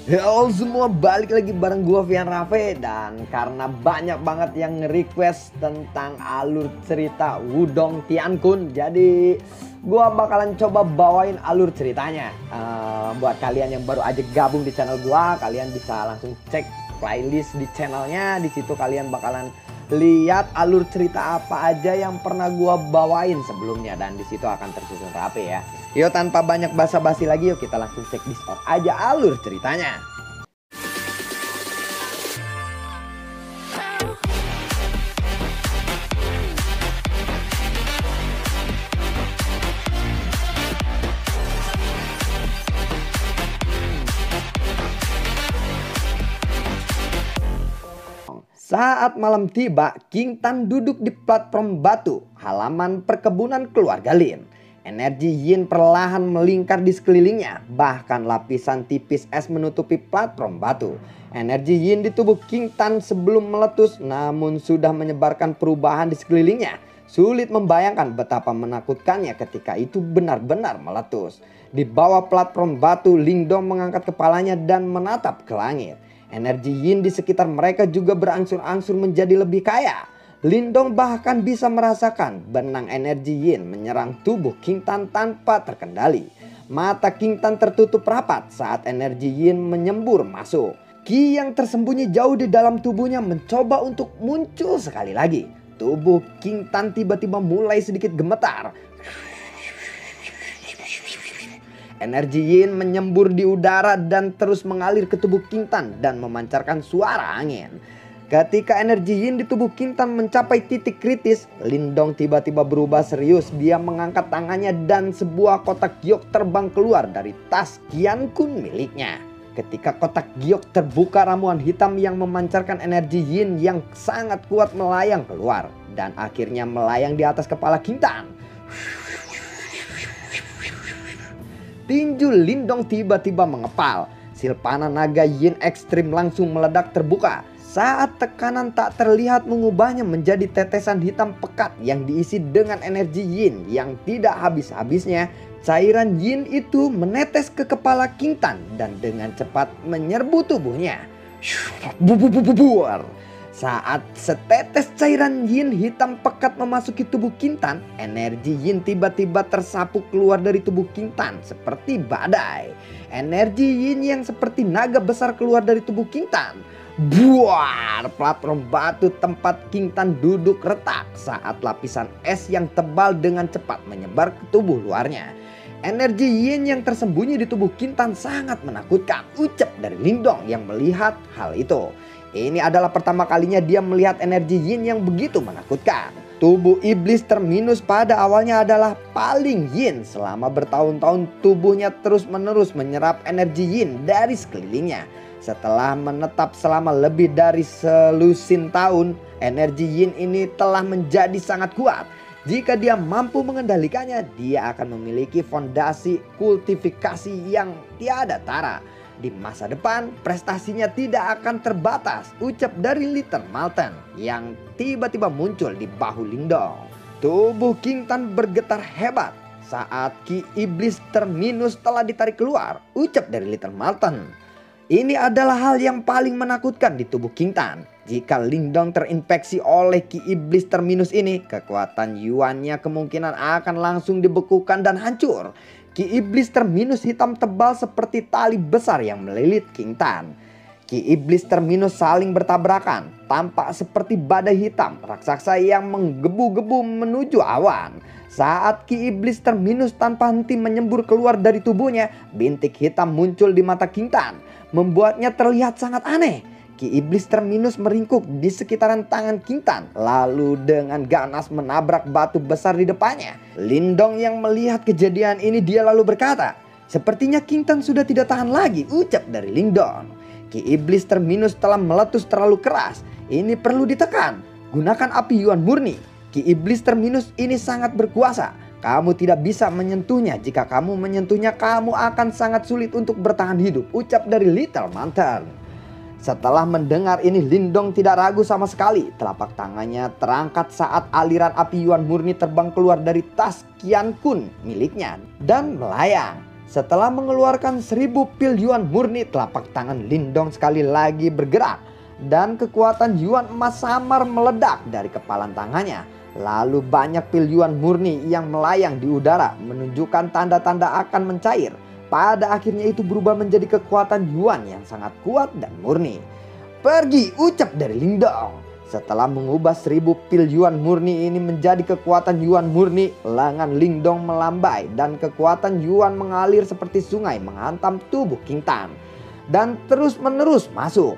Halo semua, balik lagi bareng gua Vian Rafe. Dan karena banyak banget yang nge-request tentang alur cerita Wudong Tiankun, jadi gua bakalan coba bawain alur ceritanya. Buat kalian yang baru aja gabung di channel gua, kalian bisa langsung cek playlist di channelnya. Di situ kalian bakalan lihat alur cerita apa aja yang pernah gua bawain sebelumnya, dan di situ akan tersusun rapi ya. Yuk, tanpa banyak basa-basi lagi, yuk kita langsung cek Discord aja alur ceritanya. Saat malam tiba, King Tan duduk di platform batu halaman perkebunan keluarga Lin. Energi Yin perlahan melingkar di sekelilingnya, bahkan lapisan tipis es menutupi platform batu. Energi Yin di tubuh King Tan sebelum meletus namun sudah menyebarkan perubahan di sekelilingnya. Sulit membayangkan betapa menakutkannya ketika itu benar-benar meletus. Di bawah platform batu, Lingdong mengangkat kepalanya dan menatap ke langit. Energi Yin di sekitar mereka juga berangsur-angsur menjadi lebih kaya. Lindong bahkan bisa merasakan benang energi Yin menyerang tubuh King Tan tanpa terkendali. Mata King Tan tertutup rapat saat energi Yin menyembur masuk. Ki yang tersembunyi jauh di dalam tubuhnya mencoba untuk muncul sekali lagi. Tubuh King Tan tiba-tiba mulai sedikit gemetar. Energi Yin menyembur di udara dan terus mengalir ke tubuh King Tan dan memancarkan suara angin. Ketika energi Yin di tubuh King Tan mencapai titik kritis, Lindong tiba-tiba berubah serius. Dia mengangkat tangannya dan sebuah kotak giok terbang keluar dari tas Qian Kun miliknya. Ketika kotak giok terbuka, ramuan hitam yang memancarkan energi Yin yang sangat kuat melayang keluar dan akhirnya melayang di atas kepala King Tan. Tinju Lindong tiba-tiba mengepal. Silpana naga Yin ekstrim langsung meledak terbuka. Saat tekanan tak terlihat mengubahnya menjadi tetesan hitam pekat yang diisi dengan energi Yin yang tidak habis-habisnya. Cairan Yin itu menetes ke kepala King Tan dan dengan cepat menyerbu tubuhnya. Saat setetes cairan Yin hitam pekat memasuki tubuh King Tan, energi Yin tiba-tiba tersapu keluar dari tubuh King Tan seperti badai. Energi Yin yang seperti naga besar keluar dari tubuh King Tan. Buar, platform batu tempat King Tan duduk retak saat lapisan es yang tebal dengan cepat menyebar ke tubuh luarnya. Energi Yin yang tersembunyi di tubuh King Tan sangat menakutkan, ucap dari Lindong yang melihat hal itu. Ini adalah pertama kalinya dia melihat energi Yin yang begitu menakutkan. Tubuh iblis terminus pada awalnya adalah paling Yin. Selama bertahun-tahun tubuhnya terus-menerus menyerap energi Yin dari sekelilingnya. Setelah menetap selama lebih dari selusin tahun, energi Yin ini telah menjadi sangat kuat. Jika dia mampu mengendalikannya, dia akan memiliki fondasi kultifikasi yang tiada tara. Di masa depan, prestasinya tidak akan terbatas, ucap dari Little Malten yang tiba-tiba muncul di bahu Lindong. Tubuh King Tan bergetar hebat saat Ki Iblis Terminus telah ditarik keluar, ucap dari Little Malten. Ini adalah hal yang paling menakutkan di tubuh King Tan. Jika Lindong terinfeksi oleh Ki Iblis Terminus ini, kekuatan Yuannya kemungkinan akan langsung dibekukan dan hancur. Ki Iblis Terminus hitam tebal seperti tali besar yang melilit King Tan. Ki Iblis Terminus saling bertabrakan, tampak seperti badai hitam raksasa yang menggebu-gebu menuju awan. Saat Ki Iblis Terminus tanpa henti menyembur keluar dari tubuhnya, bintik hitam muncul di mata King Tan, membuatnya terlihat sangat aneh. Ki Iblis Terminus meringkuk di sekitaran tangan King Tan, lalu dengan ganas menabrak batu besar di depannya. Lindong yang melihat kejadian ini, dia lalu berkata, "Sepertinya King Tan sudah tidak tahan lagi," ucap dari Lindong. Ki Iblis Terminus telah meletus terlalu keras. Ini perlu ditekan. Gunakan api Yuan murni. Ki Iblis Terminus ini sangat berkuasa. Kamu tidak bisa menyentuhnya. Jika kamu menyentuhnya, kamu akan sangat sulit untuk bertahan hidup, ucap dari Little Mantan. Setelah mendengar ini, Lindong tidak ragu sama sekali. Telapak tangannya terangkat saat aliran api Yuan murni terbang keluar dari tas Qian Kun miliknya dan melayang. Setelah mengeluarkan 1000 pil Yuan murni, telapak tangan Lindong sekali lagi bergerak. Dan kekuatan Yuan emas samar meledak dari kepalan tangannya. Lalu banyak pil Yuan murni yang melayang di udara menunjukkan tanda-tanda akan mencair. Pada akhirnya itu berubah menjadi kekuatan Yuan yang sangat kuat dan murni. "Pergi," ucap dari Lindong. Setelah mengubah 1000 pil Yuan murni ini menjadi kekuatan Yuan murni, lengan Lindong melambai dan kekuatan Yuan mengalir seperti sungai menghantam tubuh King Tan. Dan terus-menerus masuk.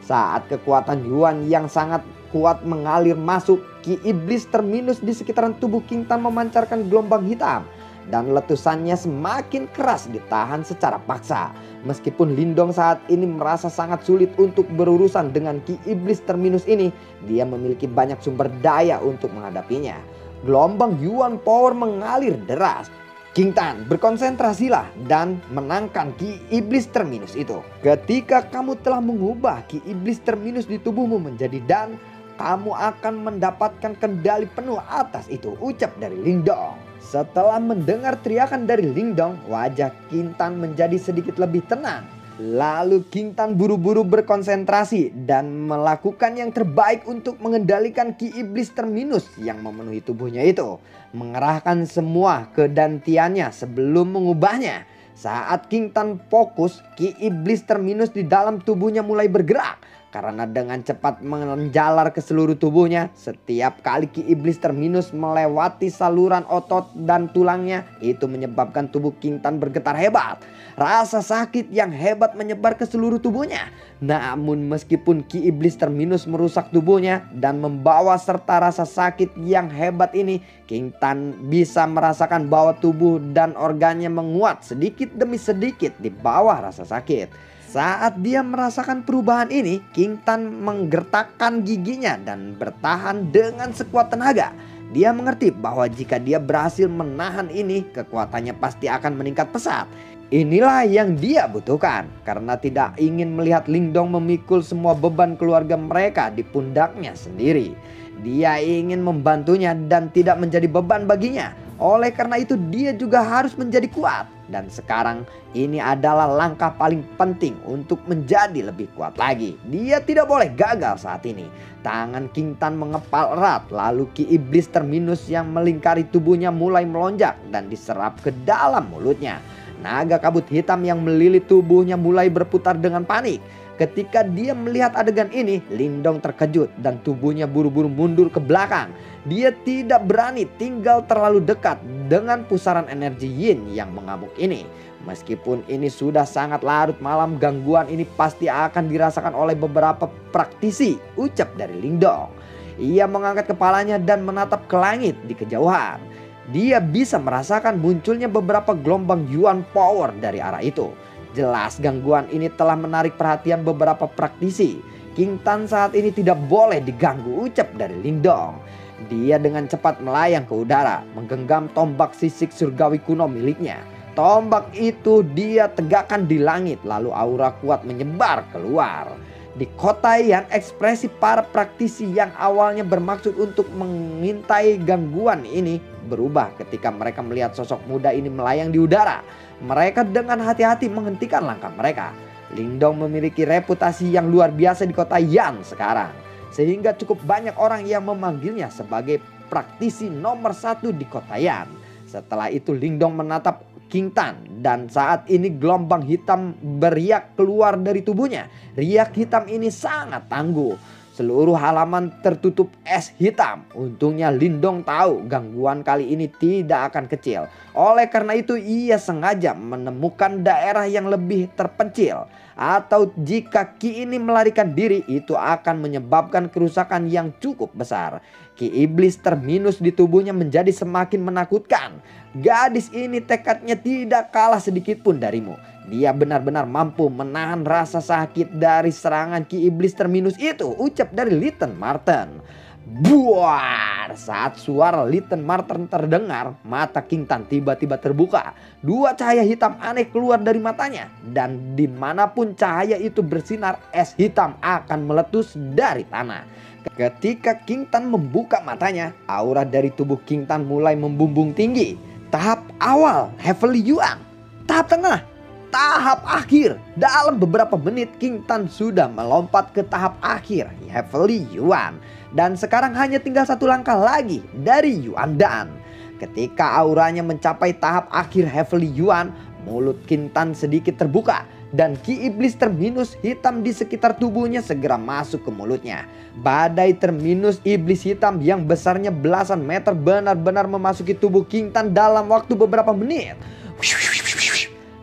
Saat kekuatan Yuan yang sangat kuat mengalir masuk, ki iblis terminus di sekitaran tubuh King Tan memancarkan gelombang hitam. Dan letusannya semakin keras ditahan secara paksa. Meskipun Lindong saat ini merasa sangat sulit untuk berurusan dengan ki iblis terminus ini, dia memiliki banyak sumber daya untuk menghadapinya. Gelombang Yuan power mengalir deras. King Tan, berkonsentrasilah dan menangkan ki iblis terminus itu. Ketika kamu telah mengubah ki iblis terminus di tubuhmu menjadi dan, kamu akan mendapatkan kendali penuh atas itu, ucap dari Lindong. Setelah mendengar teriakan dari Lindong, wajah King Tan menjadi sedikit lebih tenang. Lalu King Tan buru-buru berkonsentrasi dan melakukan yang terbaik untuk mengendalikan ki iblis terminus yang memenuhi tubuhnya itu. Mengerahkan semua kedantiannya sebelum mengubahnya. Saat King Tan fokus, ki iblis terminus di dalam tubuhnya mulai bergerak. Karena dengan cepat menjalar ke seluruh tubuhnya, setiap kali ki iblis terminus melewati saluran otot dan tulangnya, itu menyebabkan tubuh King Tan bergetar hebat. Rasa sakit yang hebat menyebar ke seluruh tubuhnya. Namun meskipun ki iblis terminus merusak tubuhnya dan membawa serta rasa sakit yang hebat ini, King Tan bisa merasakan bahwa tubuh dan organnya menguat sedikit demi sedikit di bawah rasa sakit. Saat dia merasakan perubahan ini, King Tan menggertakkan giginya dan bertahan dengan sekuat tenaga. Dia mengerti bahwa jika dia berhasil menahan ini, kekuatannya pasti akan meningkat pesat. Inilah yang dia butuhkan karena tidak ingin melihat Lindong memikul semua beban keluarga mereka di pundaknya sendiri. Dia ingin membantunya dan tidak menjadi beban baginya. Oleh karena itu dia juga harus menjadi kuat. Dan sekarang ini adalah langkah paling penting untuk menjadi lebih kuat lagi. Dia tidak boleh gagal saat ini. Tangan King Tan mengepal erat, lalu ki iblis terminus yang melingkari tubuhnya mulai melonjak dan diserap ke dalam mulutnya. Naga kabut hitam yang melilit tubuhnya mulai berputar dengan panik. Ketika dia melihat adegan ini, Lindong terkejut dan tubuhnya buru-buru mundur ke belakang. Dia tidak berani tinggal terlalu dekat dengan pusaran energi yin yang mengamuk ini. Meskipun ini sudah sangat larut malam, gangguan ini pasti akan dirasakan oleh beberapa praktisi, ucap dari Lindong. Ia mengangkat kepalanya dan menatap ke langit di kejauhan. Dia bisa merasakan munculnya beberapa gelombang Yuan power dari arah itu. Jelas gangguan ini telah menarik perhatian beberapa praktisi. King Tan saat ini tidak boleh diganggu, ucap dari Lindong. Dia dengan cepat melayang ke udara, menggenggam tombak sisik surgawi kuno miliknya. Tombak itu dia tegakkan di langit, lalu aura kuat menyebar keluar. Di kota Yan, ekspresi para praktisi yang awalnya bermaksud untuk mengintai gangguan ini berubah ketika mereka melihat sosok muda ini melayang di udara. Mereka dengan hati-hati menghentikan langkah mereka. Lindong memiliki reputasi yang luar biasa di kota Yan sekarang, sehingga cukup banyak orang yang memanggilnya sebagai praktisi nomor 1 di kota Yan. Setelah itu Lindong menatap King Tan dan saat ini gelombang hitam beriak keluar dari tubuhnya. Riak hitam ini sangat tangguh. Seluruh halaman tertutup es hitam. Untungnya Lindong tahu gangguan kali ini tidak akan kecil. Oleh karena itu ia sengaja menemukan daerah yang lebih terpencil. Atau jika Ki ini melarikan diri, itu akan menyebabkan kerusakan yang cukup besar. Ki iblis terminus di tubuhnya menjadi semakin menakutkan. Gadis ini tekadnya tidak kalah sedikit pun darimu. Dia benar-benar mampu menahan rasa sakit dari serangan ki iblis terminus itu, ucap dari Little Marten. Buar! Saat suara Little Marten terdengar, mata King Tan tiba-tiba terbuka. Dua cahaya hitam aneh keluar dari matanya. Dan dimanapun cahaya itu bersinar, es hitam akan meletus dari tanah. Ketika King Tan membuka matanya, aura dari tubuh King Tan mulai membumbung tinggi. Tahap awal Heavenly Yuan, tahap tengah, tahap akhir. Dalam beberapa menit King Tan sudah melompat ke tahap akhir Heavenly Yuan. Dan sekarang hanya tinggal satu langkah lagi dari Yuan Dan. Ketika auranya mencapai tahap akhir Heavenly Yuan, mulut King Tan sedikit terbuka dan ki iblis terminus hitam di sekitar tubuhnya segera masuk ke mulutnya. Badai terminus iblis hitam yang besarnya belasan meter benar-benar memasuki tubuh King Tan dalam waktu beberapa menit.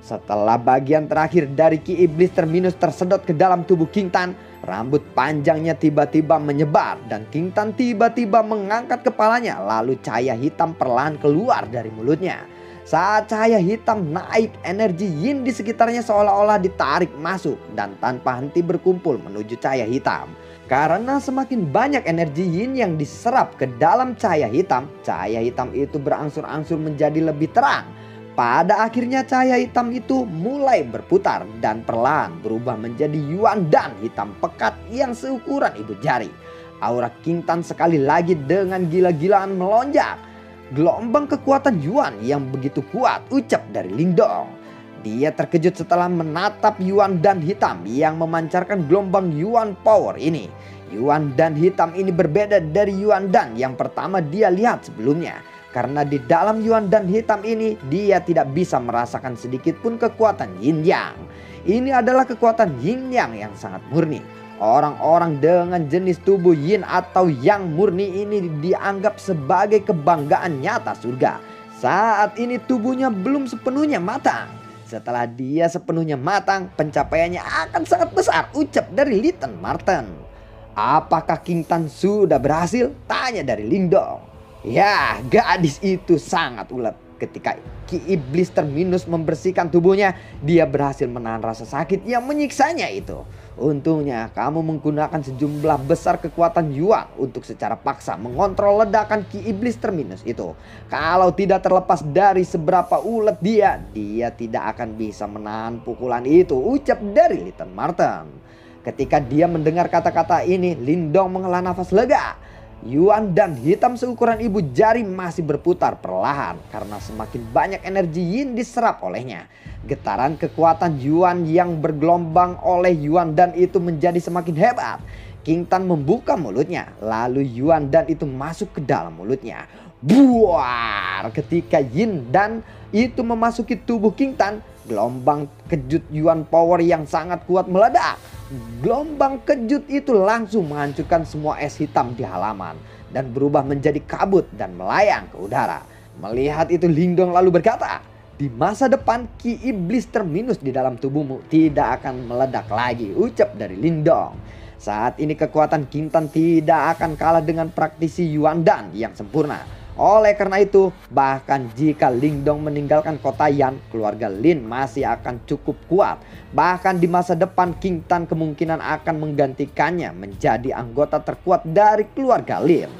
Setelah bagian terakhir dari ki iblis terminus tersedot ke dalam tubuh King Tan, rambut panjangnya tiba-tiba menyebar dan King Tan tiba-tiba mengangkat kepalanya, lalu cahaya hitam perlahan keluar dari mulutnya. Saat cahaya hitam naik, energi yin di sekitarnya seolah-olah ditarik masuk dan tanpa henti berkumpul menuju cahaya hitam. Karena semakin banyak energi yin yang diserap ke dalam cahaya hitam itu berangsur-angsur menjadi lebih terang. Pada akhirnya cahaya hitam itu mulai berputar dan perlahan berubah menjadi Yuan Dan hitam pekat yang seukuran ibu jari. Aura King Tan sekali lagi dengan gila-gilaan melonjak. Gelombang kekuatan Yuan yang begitu kuat, ucap dari Lindong. Dia terkejut setelah menatap Yuan Dan hitam yang memancarkan gelombang Yuan power ini. Yuan Dan hitam ini berbeda dari Yuan Dan yang pertama dia lihat sebelumnya. Karena di dalam Yuan Dan hitam ini dia tidak bisa merasakan sedikit pun kekuatan yin yang. Ini adalah kekuatan yin yang sangat murni. Orang-orang dengan jenis tubuh yin atau yang murni ini dianggap sebagai kebanggaan nyata surga. Saat ini tubuhnya belum sepenuhnya matang. Setelah dia sepenuhnya matang, pencapaiannya akan sangat besar, ucap dari Litten Marten. Apakah King Tan sudah berhasil? Tanya dari Lindong. Ya, gadis itu sangat ulet. Ketika ki iblis terminus membersihkan tubuhnya, dia berhasil menahan rasa sakit yang menyiksanya itu. Untungnya kamu menggunakan sejumlah besar kekuatan Yuan untuk secara paksa mengontrol ledakan ki iblis terminus itu. Kalau tidak terlepas dari seberapa ulet dia tidak akan bisa menahan pukulan itu, ucap dari Litten Marten. Ketika dia mendengar kata-kata ini, Lindong menghela nafas lega. Yuan Dan hitam seukuran ibu jari masih berputar perlahan karena semakin banyak energi yin diserap olehnya. Getaran kekuatan Yuan yang bergelombang oleh Yuan Dan itu menjadi semakin hebat. King Tan membuka mulutnya, lalu Yuan Dan itu masuk ke dalam mulutnya. Buar! Ketika yin Dan itu memasuki tubuh King Tan, gelombang kejut Yuan power yang sangat kuat meledak. Gelombang kejut itu langsung menghancurkan semua es hitam di halaman dan berubah menjadi kabut dan melayang ke udara. Melihat itu Lindong lalu berkata, di masa depan ki iblis terminus di dalam tubuhmu tidak akan meledak lagi, ucap dari Lindong. Saat ini kekuatan King Tan tidak akan kalah dengan praktisi Yuan Dan yang sempurna. Oleh karena itu, bahkan jika Lindong meninggalkan kota Yan, keluarga Lin masih akan cukup kuat. Bahkan di masa depan King Tan kemungkinan akan menggantikannya menjadi anggota terkuat dari keluarga Lin.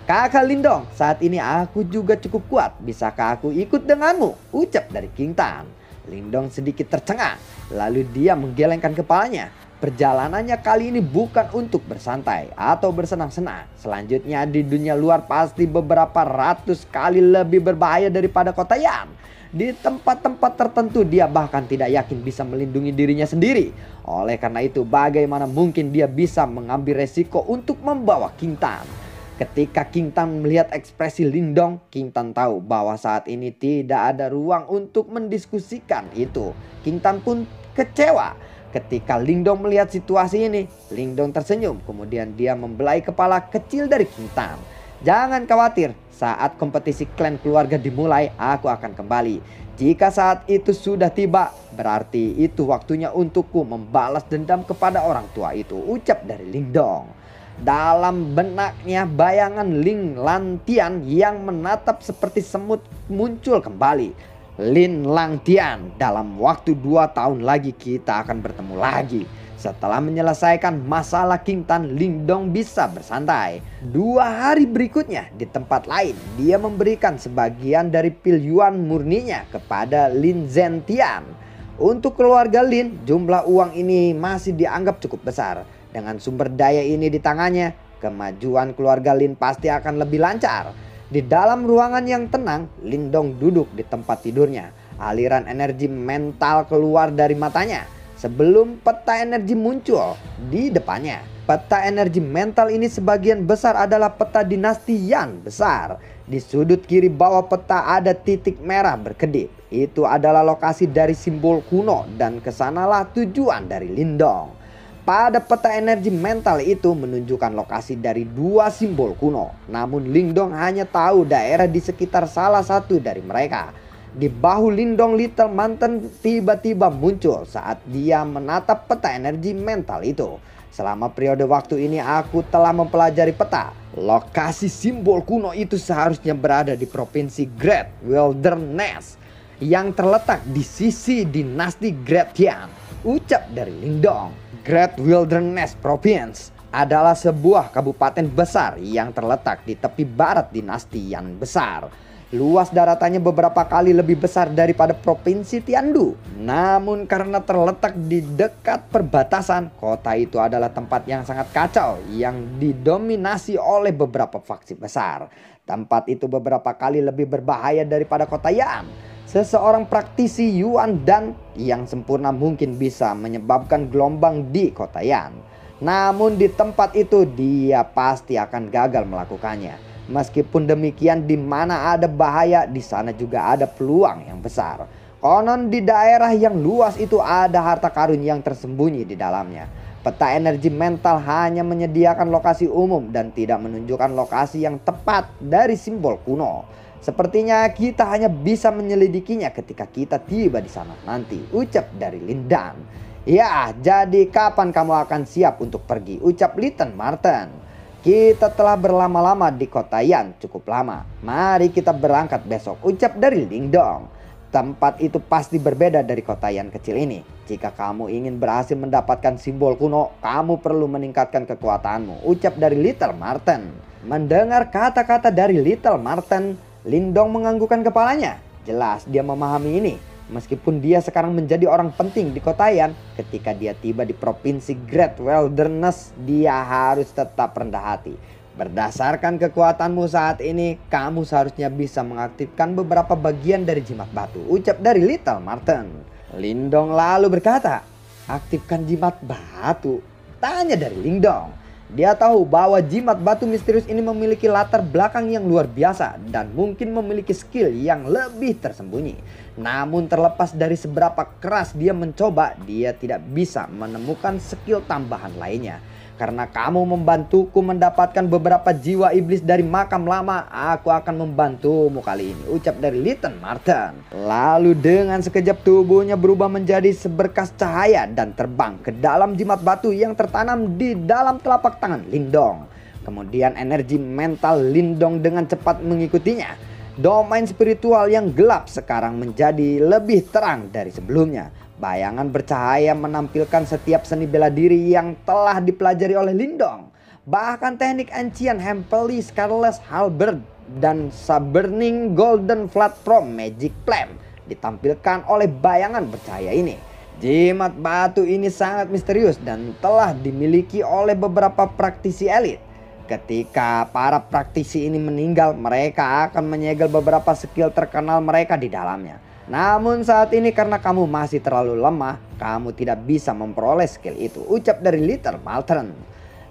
Kakak Lindong, saat ini aku juga cukup kuat. Bisakah aku ikut denganmu? Ucap dari King Tan. Lindong sedikit tercengang, lalu dia menggelengkan kepalanya. Perjalanannya kali ini bukan untuk bersantai atau bersenang-senang. Selanjutnya di dunia luar pasti beberapa ratus kali lebih berbahaya daripada kota Yan. Di tempat-tempat tertentu dia bahkan tidak yakin bisa melindungi dirinya sendiri. Oleh karena itu bagaimana mungkin dia bisa mengambil resiko untuk membawa King Tan. Ketika King Tan melihat ekspresi Lindong, King Tan tahu bahwa saat ini tidak ada ruang untuk mendiskusikan itu. King Tan pun kecewa. Ketika Lindong melihat situasi ini, Lindong tersenyum. Kemudian dia membelai kepala kecil dari King Tan. Jangan khawatir, saat kompetisi klan keluarga dimulai, aku akan kembali. Jika saat itu sudah tiba, berarti itu waktunya untukku membalas dendam kepada orang tua itu, ucap dari Lindong. Dalam benaknya bayangan Ling Lantian yang menatap seperti semut muncul kembali. Lin Langtian, dalam waktu 2 tahun lagi kita akan bertemu lagi. Setelah menyelesaikan masalah King Tan, Lindong bisa bersantai. 2 hari berikutnya di tempat lain, dia memberikan sebagian dari pil Yuan murninya kepada Lin Zentian. Untuk keluarga Lin, jumlah uang ini masih dianggap cukup besar. Dengan sumber daya ini di tangannya, kemajuan keluarga Lin pasti akan lebih lancar. Di dalam ruangan yang tenang, Lindong duduk di tempat tidurnya. Aliran energi mental keluar dari matanya sebelum peta energi muncul di depannya. Peta energi mental ini sebagian besar adalah peta dinasti Yan besar. Di sudut kiri bawah peta ada titik merah berkedip. Itu adalah lokasi dari simbol kuno dan kesanalah tujuan dari Lindong. Pada peta energi mental itu menunjukkan lokasi dari dua simbol kuno. Namun Lindong hanya tahu daerah di sekitar salah satu dari mereka. Di bahu Lindong, Little Mountain tiba-tiba muncul saat dia menatap peta energi mental itu. Selama periode waktu ini aku telah mempelajari peta. Lokasi simbol kuno itu seharusnya berada di provinsi Great Wilderness yang terletak di sisi dinasti Great Yan. Ucap dari Lindong. Great Wilderness Province adalah sebuah kabupaten besar yang terletak di tepi barat dinasti Yan besar. Luas daratannya beberapa kali lebih besar daripada provinsi Tiandu. Namun karena terletak di dekat perbatasan, kota itu adalah tempat yang sangat kacau yang didominasi oleh beberapa faksi besar. Tempat itu beberapa kali lebih berbahaya daripada kota Yan. Seseorang praktisi Yuan Dan yang sempurna mungkin bisa menyebabkan gelombang di kota Yan. Namun di tempat itu dia pasti akan gagal melakukannya. Meskipun demikian, di mana ada bahaya, di sana juga ada peluang yang besar. Konon di daerah yang luas itu ada harta karun yang tersembunyi di dalamnya. Peta energi mental hanya menyediakan lokasi umum dan tidak menunjukkan lokasi yang tepat dari simbol kuno. Sepertinya kita hanya bisa menyelidikinya ketika kita tiba di sana nanti, ucap dari Lindan. Ya, jadi kapan kamu akan siap untuk pergi, ucap Little Marten. Kita telah berlama-lama di kota Yan cukup lama. Mari kita berangkat besok, ucap dari Lindong. Tempat itu pasti berbeda dari kota Yan kecil ini. Jika kamu ingin berhasil mendapatkan simbol kuno, kamu perlu meningkatkan kekuatanmu, ucap dari Little Marten. Mendengar kata-kata dari Little Marten, Lindong menganggukkan kepalanya. Jelas dia memahami ini. Meskipun dia sekarang menjadi orang penting di kota Yan, ketika dia tiba di provinsi Great Wilderness, dia harus tetap rendah hati. Berdasarkan kekuatanmu saat ini, kamu seharusnya bisa mengaktifkan beberapa bagian dari jimat batu, ucap dari Little Marten. Lindong lalu berkata, aktifkan jimat batu? Tanya dari Lindong. Dia tahu bahwa jimat batu misterius ini memiliki latar belakang yang luar biasa dan mungkin memiliki skill yang lebih tersembunyi. Namun terlepas dari seberapa keras dia mencoba, dia tidak bisa menemukan skill tambahan lainnya. Karena kamu membantuku mendapatkan beberapa jiwa iblis dari makam lama, aku akan membantumu kali ini, ucap dari Little Marten. Lalu dengan sekejap tubuhnya berubah menjadi seberkas cahaya dan terbang ke dalam jimat batu yang tertanam di dalam telapak tangan Lindong. Kemudian energi mental Lindong dengan cepat mengikutinya. Domain spiritual yang gelap sekarang menjadi lebih terang dari sebelumnya. Bayangan bercahaya menampilkan setiap seni bela diri yang telah dipelajari oleh Lindong. Bahkan teknik ancient Hempeli Scarlet Halberd dan Saberning Golden Platform Magic Flame ditampilkan oleh bayangan bercahaya ini. Jimat batu ini sangat misterius dan telah dimiliki oleh beberapa praktisi elit. Ketika para praktisi ini meninggal, mereka akan menyegel beberapa skill terkenal mereka di dalamnya. Namun saat ini karena kamu masih terlalu lemah, kamu tidak bisa memperoleh skill itu, ucap dari Little Marten.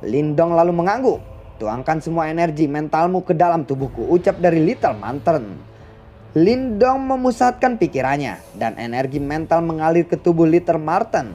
Lindong lalu mengangguk. Tuangkan semua energi mentalmu ke dalam tubuhku, ucap dari Little Marten. Lindong memusatkan pikirannya dan energi mental mengalir ke tubuh Little Marten.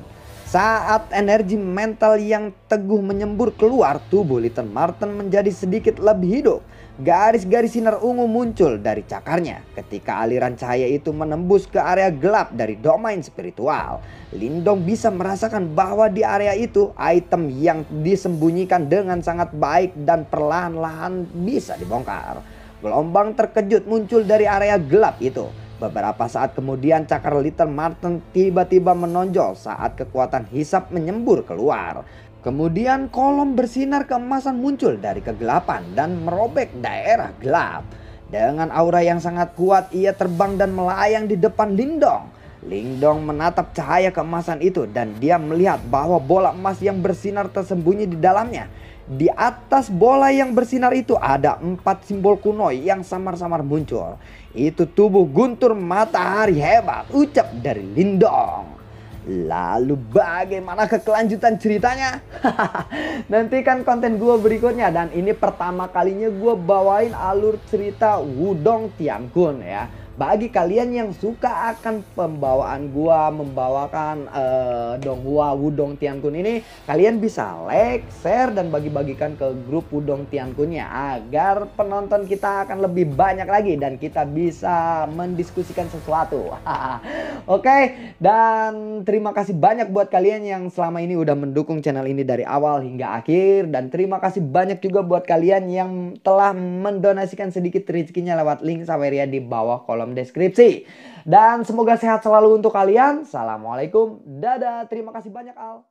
Saat energi mental yang teguh menyembur keluar, tubuh Little Marten menjadi sedikit lebih hidup. Garis-garis sinar ungu muncul dari cakarnya ketika aliran cahaya itu menembus ke area gelap dari domain spiritual. Lindong bisa merasakan bahwa di area itu item yang disembunyikan dengan sangat baik dan perlahan-lahan bisa dibongkar. Gelombang terkejut muncul dari area gelap itu. Beberapa saat kemudian cakar Little Marten tiba-tiba menonjol saat kekuatan hisap menyembur keluar. Kemudian kolom bersinar keemasan muncul dari kegelapan dan merobek daerah gelap. Dengan aura yang sangat kuat, ia terbang dan melayang di depan Lindong. Lindong menatap cahaya keemasan itu dan dia melihat bahwa bola emas yang bersinar tersembunyi di dalamnya. Di atas bola yang bersinar itu ada 4 simbol kuno yang samar-samar muncul. Itu tubuh guntur matahari hebat, ucap dari Lindong. Lalu bagaimana kelanjutan ceritanya? Nantikan konten gue berikutnya. Dan ini pertama kalinya gue bawain alur cerita Wudong Tiankun ya. Bagi kalian yang suka akan pembawaan gua membawakan Donghua Wudong Tiankun ini, kalian bisa like, share dan bagi-bagikan ke grup Wudong Tiankunnya agar penonton kita akan lebih banyak lagi dan kita bisa mendiskusikan sesuatu. Oke, dan terima kasih banyak buat kalian yang selama ini udah mendukung channel ini dari awal hingga akhir, dan terima kasih banyak juga buat kalian yang telah mendonasikan sedikit rezekinya lewat link Saweria di bawah kolom deskripsi. Dan semoga sehat selalu untuk kalian. Assalamualaikum. Dadah. Terima kasih banyak Al.